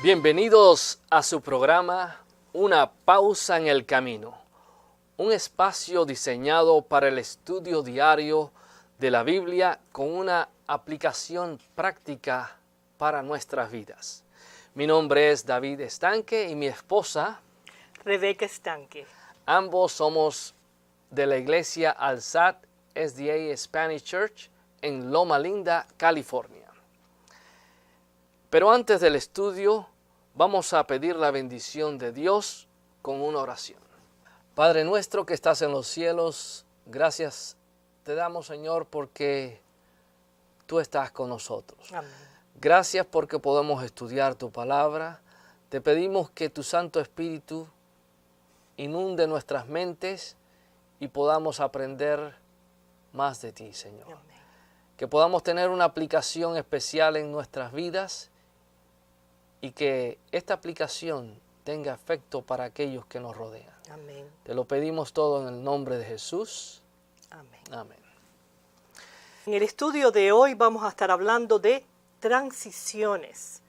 Bienvenidos a su programa Una pausa en el camino, un espacio diseñado para el estudio diario de la Biblia con una aplicación práctica para nuestras vidas. Mi nombre es David Estanque y mi esposa Rebeca Estanque. Ambos somos de la iglesia Alzat SDA Spanish Church en Loma Linda, California. Pero antes del estudio, vamos a pedir la bendición de Dios con una oración. Padre nuestro que estás en los cielos, gracias te damos, Señor, porque tú estás con nosotros. Amén. Gracias porque podemos estudiar tu palabra. Te pedimos que tu Santo Espíritu inunde nuestras mentes y podamos aprender más de ti, Señor. Amén. Que podamos tener una aplicación especial en nuestras vidas y que esta aplicación tenga efecto para aquellos que nos rodean. Amén. Te lo pedimos todo en el nombre de Jesús. Amén. Amén. En el estudio de hoy vamos a estar hablando de transiciones.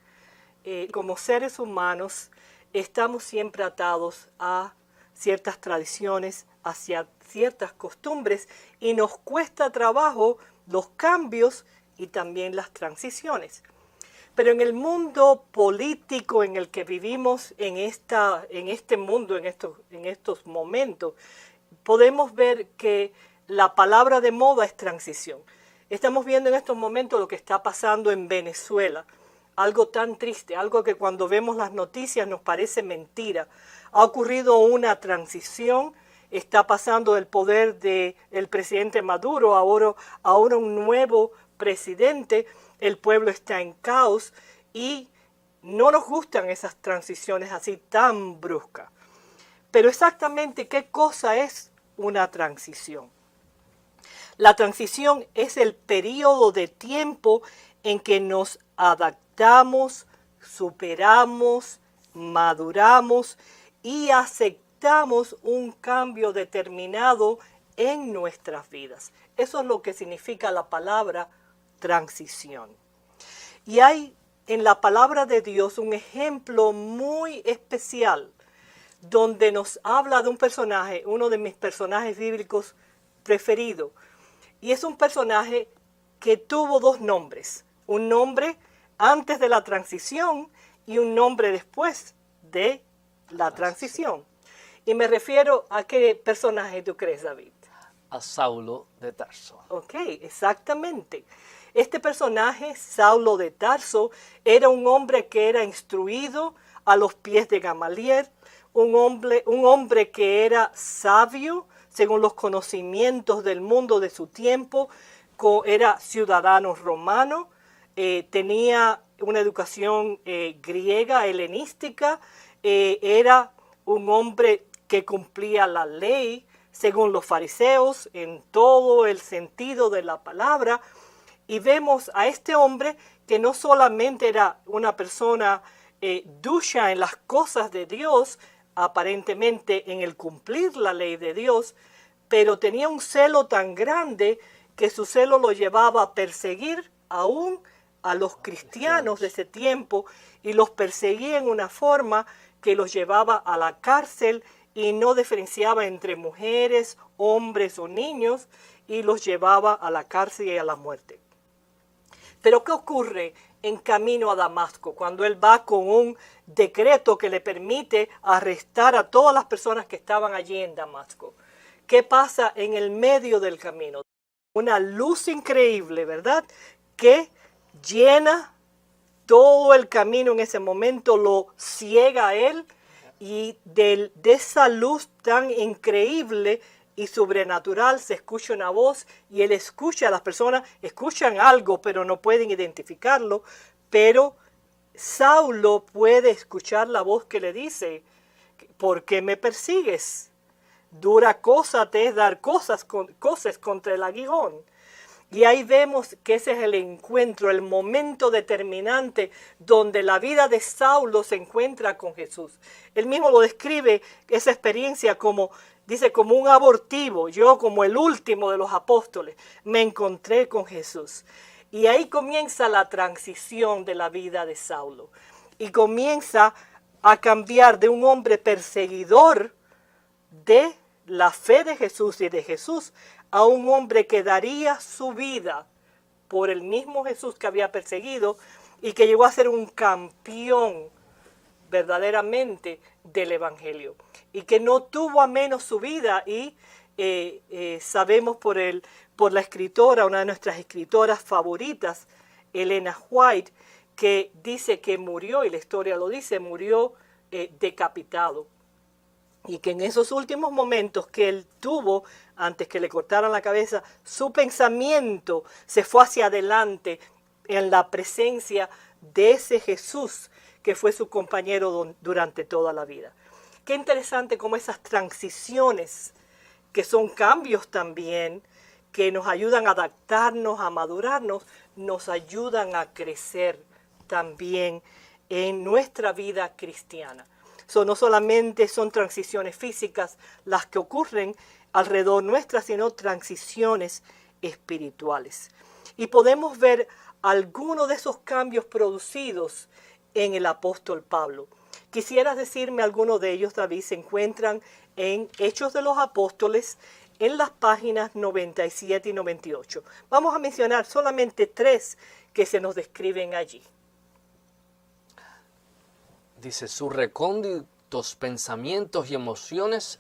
Como seres humanos estamos siempre atados a ciertas tradiciones, hacia ciertas costumbres y nos cuesta trabajo los cambios y también las transiciones. Pero en el mundo político en el que vivimos, en este mundo, en estos momentos, podemos ver que la palabra de moda es transición. Estamos viendo en estos momentos lo que está pasando en Venezuela, algo tan triste, algo que cuando vemos las noticias nos parece mentira. Ha ocurrido una transición, está pasando del poder del presidente Maduro, ahora un nuevo presidente. El pueblo está en caos y no nos gustan esas transiciones así tan bruscas. Pero exactamente, ¿qué cosa es una transición? La transición es el periodo de tiempo en que nos adaptamos, superamos, maduramos y aceptamos un cambio determinado en nuestras vidas. Eso es lo que significa la palabra transición. Y hay en la palabra de Dios un ejemplo muy especial donde nos habla de un personaje, uno de mis personajes bíblicos preferidos. Y es un personaje que tuvo dos nombres. Un nombre antes de la transición y un nombre después de la transición. Y me refiero a qué personaje tú crees, David. A Saulo de Tarso. Ok, exactamente. Este personaje, Saulo de Tarso, era un hombre que era instruido a los pies de Gamaliel, un hombre que era sabio según los conocimientos del mundo de su tiempo, era ciudadano romano, tenía una educación griega, helenística, era un hombre que cumplía la ley según los fariseos en todo el sentido de la palabra. Y vemos a este hombre que no solamente era una persona ducha en las cosas de Dios, aparentemente en el cumplir la ley de Dios, pero tenía un celo tan grande que su celo lo llevaba a perseguir aún a los cristianos de ese tiempo y los perseguía en una forma que los llevaba a la cárcel y no diferenciaba entre mujeres, hombres o niños y los llevaba a la cárcel y a la muerte. Pero ¿qué ocurre en camino a Damasco cuando él va con un decreto que le permite arrestar a todas las personas que estaban allí en Damasco? ¿Qué pasa en el medio del camino? Una luz increíble, ¿verdad? Que llena todo el camino en ese momento, lo ciega a él y de esa luz tan increíble y sobrenatural se escucha una voz y él escucha, las personas escuchan algo pero no pueden identificarlo, pero Saulo puede escuchar la voz que le dice, ¿por qué me persigues? Dura cosa te es dar cosas contra el aguijón. Y ahí vemos que ese es el encuentro, el momento determinante donde la vida de Saulo se encuentra con Jesús. Él mismo lo describe, esa experiencia, como, dice, como un abortivo. Yo, como el último de los apóstoles, me encontré con Jesús. Y ahí comienza la transición de la vida de Saulo. Y comienza a cambiar de un hombre perseguidor de la fe de Jesús y de Jesús a un hombre que daría su vida por el mismo Jesús que había perseguido y que llegó a ser un campeón verdaderamente del Evangelio. Y que no tuvo a menos su vida y sabemos por la escritora, una de nuestras escritoras favoritas, Elena White, que dice que murió, y la historia lo dice, murió decapitado. Y que en esos últimos momentos que él tuvo, antes que le cortaran la cabeza, su pensamiento se fue hacia adelante en la presencia de ese Jesús que fue su compañero durante toda la vida. Qué interesante cómo esas transiciones, que son cambios también, que nos ayudan a adaptarnos, a madurarnos, nos ayudan a crecer también en nuestra vida cristiana. No solamente son transiciones físicas las que ocurren alrededor nuestra, sino transiciones espirituales. Y podemos ver algunos de esos cambios producidos en el apóstol Pablo. ¿Quisieras decirme algunos de ellos, David? Se encuentran en Hechos de los Apóstoles, en las páginas 97 y 98. Vamos a mencionar solamente 3 que se nos describen allí. Dice, sus recónditos pensamientos y emociones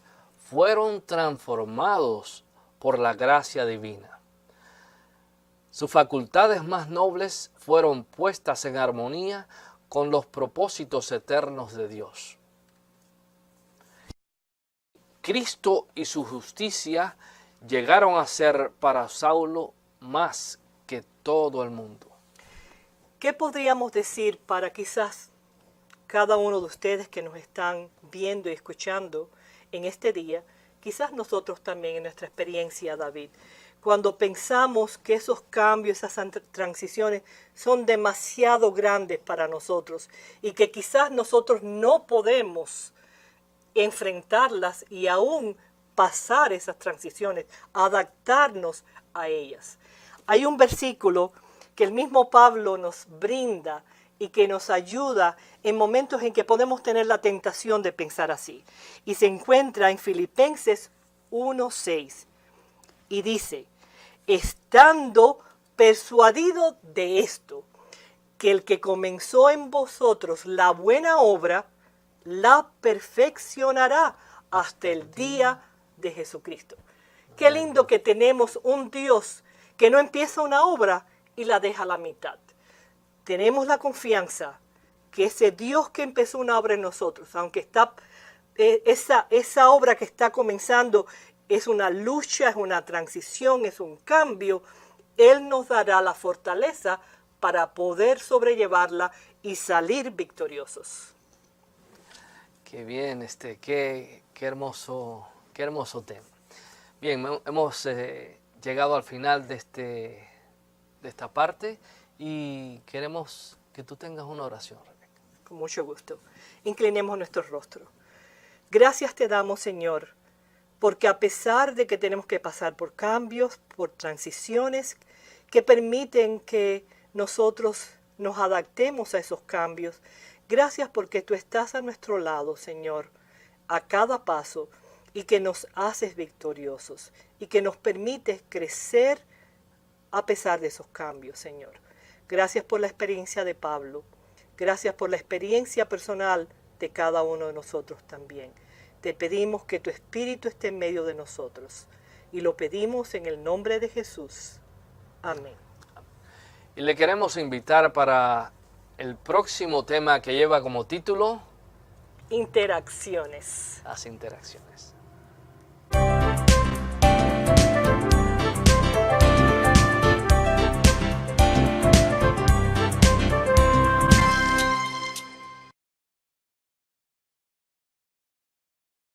fueron transformados por la gracia divina. Sus facultades más nobles fueron puestas en armonía con los propósitos eternos de Dios. Cristo y su justicia llegaron a ser para Saulo más que todo el mundo. ¿Qué podríamos decir para quizás cada uno de ustedes que nos están viendo y escuchando en este día, quizás nosotros también en nuestra experiencia, David, cuando pensamos que esos cambios, esas transiciones son demasiado grandes para nosotros y que quizás nosotros no podemos enfrentarlas y aún pasar esas transiciones, adaptarnos a ellas? Hay un versículo que el mismo Pablo nos brinda y que nos ayuda en momentos en que podemos tener la tentación de pensar así. Y se encuentra en Filipenses 1:6 y dice, estando persuadido de esto, que el que comenzó en vosotros la buena obra, la perfeccionará hasta el día de Jesucristo. Qué lindo que tenemos un Dios que no empieza una obra y la deja a la mitad. Tenemos la confianza que ese Dios que empezó una obra en nosotros, aunque está esa obra que está comenzando es una lucha, es una transición, es un cambio, Él nos dará la fortaleza para poder sobrellevarla y salir victoriosos. Qué bien, qué hermoso tema. Bien, hemos llegado al final de esta parte y queremos que tú tengas una oración, Rebeca. Con mucho gusto. Inclinemos nuestro rostro. Gracias te damos, Señor, porque a pesar de que tenemos que pasar por cambios, por transiciones que permiten que nosotros nos adaptemos a esos cambios, gracias porque tú estás a nuestro lado, Señor, a cada paso y que nos haces victoriosos y que nos permites crecer a pesar de esos cambios, Señor. Gracias por la experiencia de Pablo. Gracias por la experiencia personal de cada uno de nosotros también. Te pedimos que tu Espíritu esté en medio de nosotros. Y lo pedimos en el nombre de Jesús. Amén. Y le queremos invitar para el próximo tema que lleva como título Interacciones. Las interacciones.